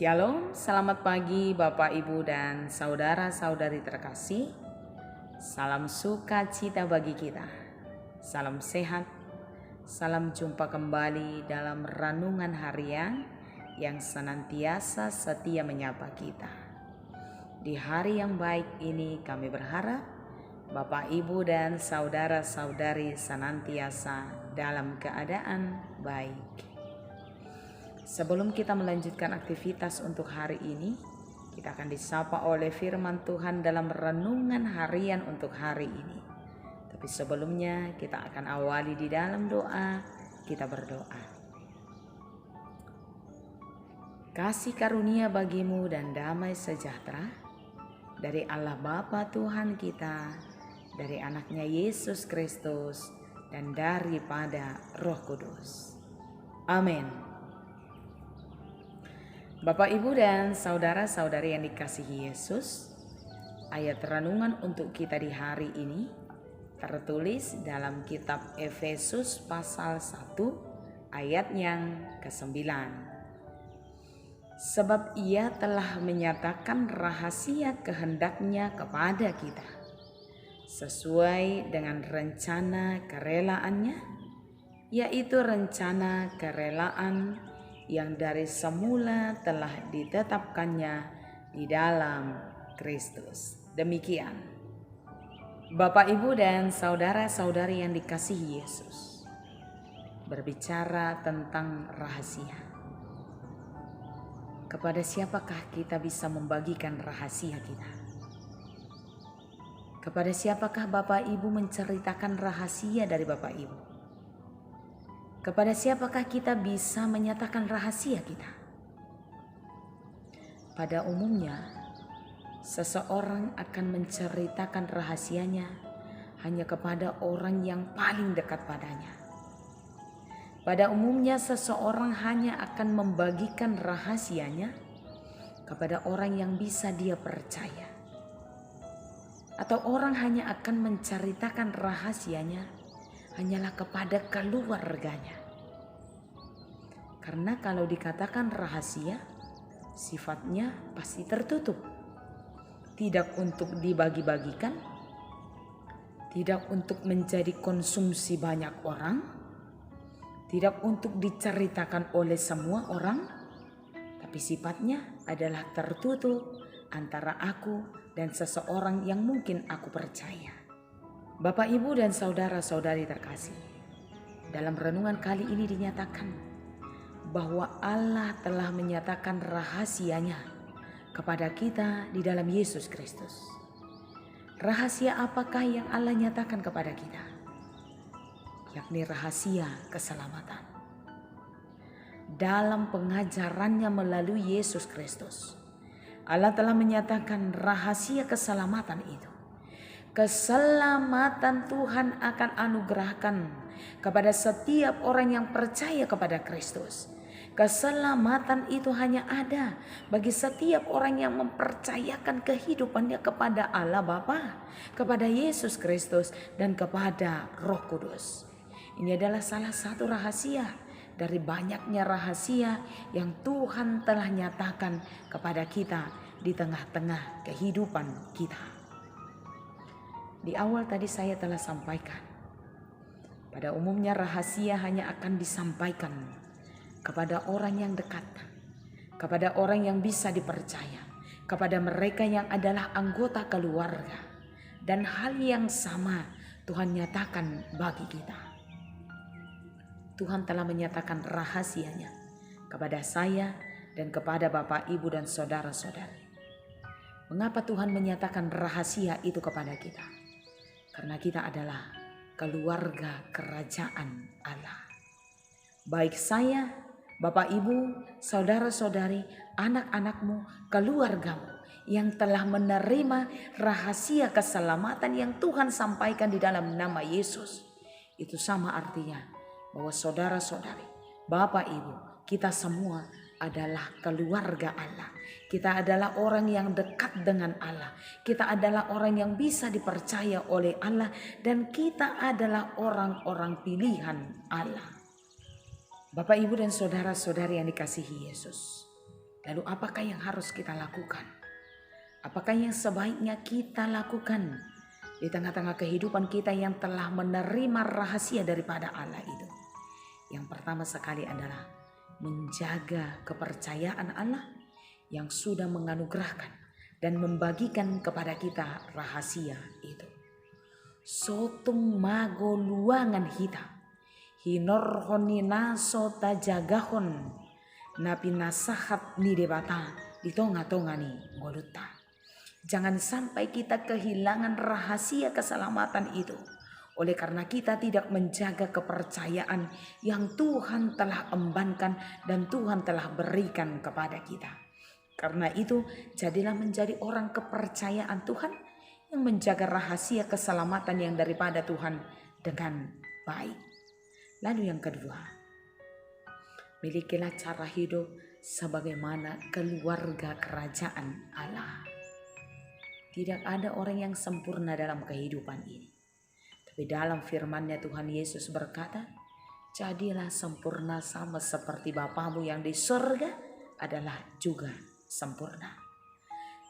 Shalom, selamat pagi Bapak Ibu dan saudara-saudari terkasih. Salam sukacita bagi kita. Salam sehat. Salam jumpa kembali dalam renungan harian yang senantiasa setia menyapa kita. Di hari yang baik ini kami berharap Bapak Ibu dan saudara-saudari senantiasa dalam keadaan baik. Sebelum kita melanjutkan aktivitas untuk hari ini, kita akan disapa oleh firman Tuhan dalam renungan harian untuk hari ini. Tapi sebelumnya kita akan awali di dalam doa. Kita berdoa. Kasih karunia bagimu dan damai sejahtera dari Allah Bapa Tuhan kita, dari anaknya Yesus Kristus, dan daripada Roh Kudus. Amin. Bapak, Ibu, dan saudara-saudari yang dikasihi Yesus, ayat renungan untuk kita di hari ini tertulis dalam kitab Efesus pasal 1 ayat yang ke-9. Sebab ia telah menyatakan rahasia kehendaknya kepada kita, sesuai dengan rencana kerelaannya, yaitu rencana kerelaan yang dari semula telah ditetapkannya di dalam Kristus. Demikian, Bapak, Ibu, dan saudara-saudari yang dikasihi Yesus, berbicara tentang rahasia. Kepada siapakah kita bisa membagikan rahasia kita? Kepada siapakah Bapak Ibu menceritakan rahasia dari Bapak Ibu? Kepada siapakah kita bisa menyatakan rahasia kita? Pada umumnya, seseorang akan menceritakan rahasianya hanya kepada orang yang paling dekat padanya. Pada umumnya, seseorang hanya akan membagikan rahasianya kepada orang yang bisa dia percaya. Atau orang hanya akan menceritakan rahasianya hanyalah kepada keluarganya. Karena kalau dikatakan rahasia, sifatnya pasti tertutup. Tidak untuk dibagi-bagikan, tidak untuk menjadi konsumsi banyak orang, tidak untuk diceritakan oleh semua orang, tapi sifatnya adalah tertutup antara aku dan seseorang yang mungkin aku percaya. Bapak, Ibu, dan saudara-saudari terkasih, dalam renungan kali ini dinyatakan bahwa Allah telah menyatakan rahasianya kepada kita di dalam Yesus Kristus. Rahasia apakah yang Allah nyatakan kepada kita? Yakni rahasia keselamatan. Dalam pengajarannya melalui Yesus Kristus, Allah telah menyatakan rahasia keselamatan itu. Keselamatan Tuhan akan anugerahkan kepada setiap orang yang percaya kepada Kristus. Keselamatan itu hanya ada bagi setiap orang yang mempercayakan kehidupannya kepada Allah Bapa, kepada Yesus Kristus, dan kepada Roh Kudus. Ini adalah salah satu rahasia dari banyaknya rahasia yang Tuhan telah nyatakan kepada kita di tengah-tengah kehidupan kita. Di awal tadi saya telah sampaikan, pada umumnya rahasia hanya akan disampaikan kepada orang yang dekat, kepada orang yang bisa dipercaya, kepada mereka yang adalah anggota keluarga. Dan hal yang sama Tuhan nyatakan bagi kita. Tuhan telah menyatakan rahasianya kepada saya dan kepada Bapak, Ibu, dan saudara-saudari. Mengapa Tuhan menyatakan rahasia itu kepada kita? Karena kita adalah keluarga kerajaan Allah. Baik saya, Bapak, Ibu, saudara-saudari, anak-anakmu, keluargamu yang telah menerima rahasia keselamatan yang Tuhan sampaikan di dalam nama Yesus. Itu sama artinya bahwa saudara-saudari, Bapak, Ibu, kita semua adalah keluarga Allah. Kita adalah orang yang dekat dengan Allah. Kita adalah orang yang bisa dipercaya oleh Allah. Dan kita adalah orang-orang pilihan Allah. Bapak, Ibu, dan saudara-saudari yang dikasihi Yesus, Lalu apakah yang harus kita lakukan? Apakah yang sebaiknya kita lakukan di tengah-tengah kehidupan kita yang telah menerima rahasia daripada Allah itu? Yang pertama sekali adalah menjaga kepercayaan Allah yang sudah menganugerahkan dan membagikan kepada kita rahasia itu. Sotung mago luangan hitam, hinor honina sota jagahon, napi nasahat ni debata di tonga-tonga ni ngoluta. Jangan sampai kita kehilangan rahasia keselamatan itu oleh karena kita tidak menjaga kepercayaan yang Tuhan telah embankan dan Tuhan telah berikan kepada kita. Karena itu, jadilah menjadi orang kepercayaan Tuhan yang menjaga rahasia keselamatan yang daripada Tuhan dengan baik. Lalu yang kedua, milikilah cara hidup sebagaimana keluarga kerajaan Allah. Tidak ada orang yang sempurna dalam kehidupan ini. Tapi dalam firman-Nya Tuhan Yesus berkata, jadilah sempurna sama seperti Bapamu yang di surga adalah juga sempurna.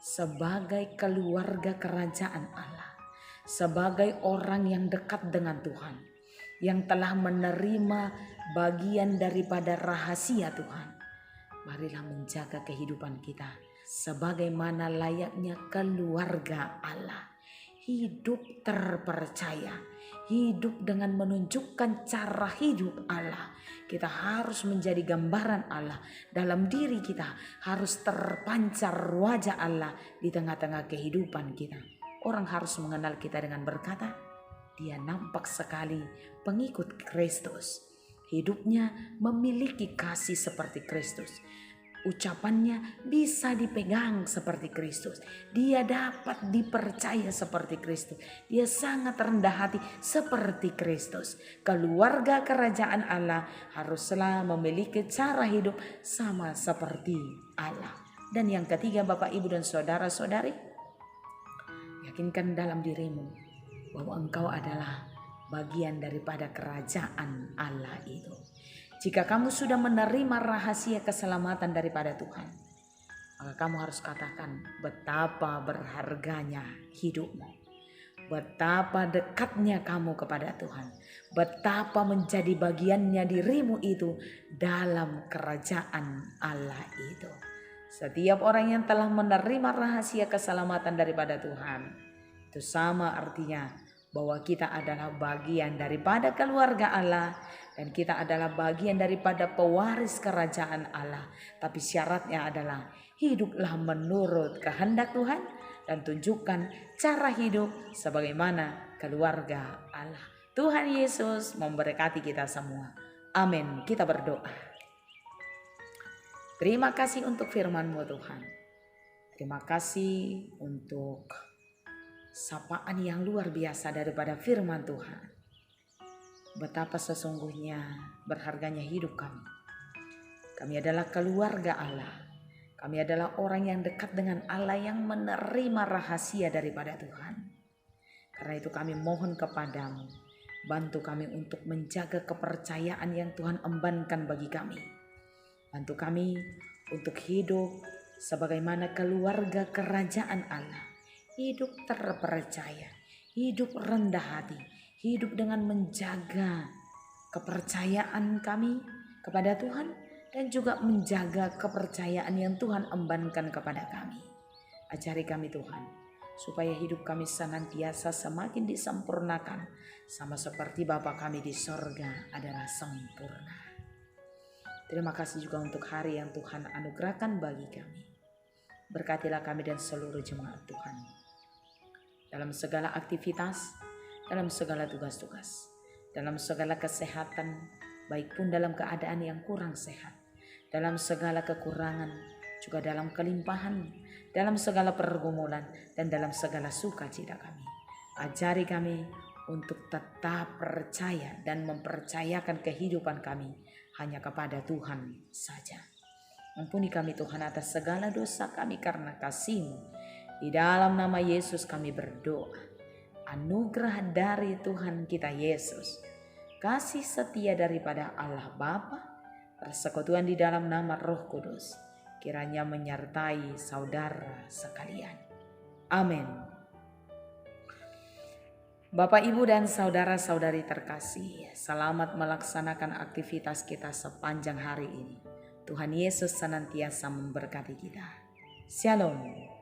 Sebagai keluarga kerajaan Allah, sebagai orang yang dekat dengan Tuhan, yang telah menerima bagian daripada rahasia Tuhan, marilah menjaga kehidupan kita sebagaimana layaknya keluarga Allah. Hidup terpercaya, hidup dengan menunjukkan cara hidup Allah. Kita harus menjadi gambaran Allah. Dalam diri kita harus terpancar wajah Allah di tengah-tengah kehidupan kita. Orang harus mengenal kita dengan berkata, dia nampak sekali pengikut Kristus. Hidupnya memiliki kasih seperti Kristus. Ucapannya bisa dipegang seperti Kristus. Dia dapat dipercaya seperti Kristus. Dia sangat rendah hati seperti Kristus. Keluarga kerajaan Allah haruslah memiliki cara hidup sama seperti Allah. Dan yang ketiga, Bapak, Ibu, dan saudara-saudari, yakinkan dalam dirimu bahwa engkau adalah bagian daripada kerajaan Allah itu. Jika kamu sudah menerima rahasia keselamatan daripada Tuhan, maka kamu harus katakan betapa berharganya hidupmu. Betapa dekatnya kamu kepada Tuhan. Betapa menjadi bagiannya dirimu itu dalam kerajaan Allah itu. Setiap orang yang telah menerima rahasia keselamatan daripada Tuhan, itu sama artinya bahwa kita adalah bagian daripada keluarga Allah dan kita adalah bagian daripada pewaris kerajaan Allah. Tapi syaratnya adalah hiduplah menurut kehendak Tuhan dan tunjukkan cara hidup sebagaimana keluarga Allah. Tuhan Yesus memberkati kita semua. Amin. Kita berdoa. Terima kasih untuk firman-Mu Tuhan. Terima kasih untuk sapaan yang luar biasa daripada firman Tuhan. Betapa sesungguhnya berharganya hidup kami. Kami adalah keluarga Allah. Kami adalah orang yang dekat dengan Allah yang menerima rahasia daripada Tuhan. Karena itu kami mohon kepadamu, bantu kami untuk menjaga kepercayaan yang Tuhan embankan bagi kami. Bantu kami untuk hidup sebagaimana keluarga kerajaan Allah. Hidup terpercaya, hidup rendah hati, hidup dengan menjaga kepercayaan kami kepada Tuhan dan juga menjaga kepercayaan yang Tuhan embankan kepada kami. Ajari kami Tuhan, supaya hidup kami senantiasa semakin disempurnakan, sama seperti Bapa kami di sorga adalah sempurna. Terima kasih juga untuk hari yang Tuhan anugerahkan bagi kami. Berkatilah kami dan seluruh jemaat Tuhan dalam segala aktivitas, dalam segala tugas-tugas, dalam segala kesehatan, baik pun dalam keadaan yang kurang sehat, dalam segala kekurangan, juga dalam kelimpahan, dalam segala pergumulan, dan dalam segala sukacita kami. Ajari kami untuk tetap percaya dan mempercayakan kehidupan kami hanya kepada Tuhan saja. Ampuni kami Tuhan atas segala dosa kami karena kasih-Mu. Di dalam nama Yesus kami berdoa. Anugerah dari Tuhan kita Yesus, kasih setia daripada Allah Bapa, persekutuan di dalam nama Roh Kudus, kiranya menyertai saudara sekalian. Amin. Bapak, Ibu, dan saudara-saudari terkasih, selamat melaksanakan aktivitas kita sepanjang hari ini. Tuhan Yesus senantiasa memberkati kita. Shalom.